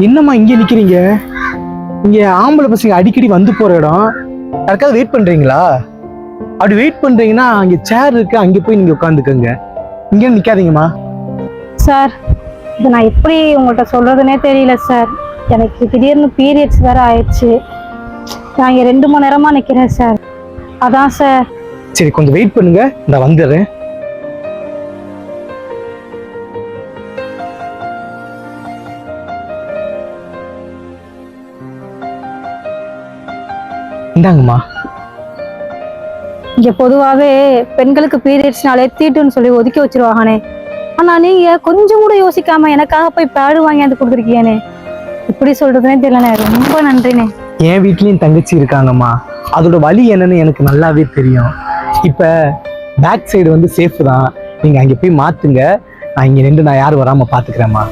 என்னம்மா இங்கே நிக்கிறீங்க? இங்க ஆம்பளை பசங்க அடிக்கடி வந்து போற இடம். யாருக்காவது வெயிட் பண்றீங்களா? அப்படி வெயிட் பண்றீங்கன்னா அங்க சேர் இருக்கு, அங்க போய் நீங்க உட்காந்துக்கோங்க. இங்க நிக்காதீங்கம்மா. சார், இது நான் எப்படி உங்கள்கிட்ட சொல்றதுன்னே தெரியல சார். எனக்கு திடீர்னு பீரியட்ஸ் வேற ஆயிடுச்சு. நான் இங்க 2 மணி நேரமா நிக்கிறேன் சார். அதான் சார். சரி, கொஞ்சம் வெயிட் பண்ணுங்க, நான் வந்துடுறேன். இந்தாங்கம்மா. இங்க பொதுவாவே பெண்களுக்கு பீரியட்ஸ்னாலே தீட்டுன்னு சொல்லி ஒதுக்கி வச்சிருவாங்கனே. ஆனா நீங்க கொஞ்சம் கூட யோசிக்காம எனக்காக போய் பேடு வாங்கியாந்து கொடுத்துருக்கீங்கனே. இப்படி சொல்றதுனே தெரியலண்ணே. ரொம்ப நன்றிண்ணே. என் வீட்லயும் தங்கச்சி இருக்காங்கம்மா. அதோட வலி என்னன்னு எனக்கு நல்லாவே தெரியும். இப்ப பேக் சைடு வந்து சேஃப் தான். நீங்க அங்க போய் மாத்துங்க. நான் இங்க நின்று நான் யாரும் வராம பாத்துக்கிறேம்மா.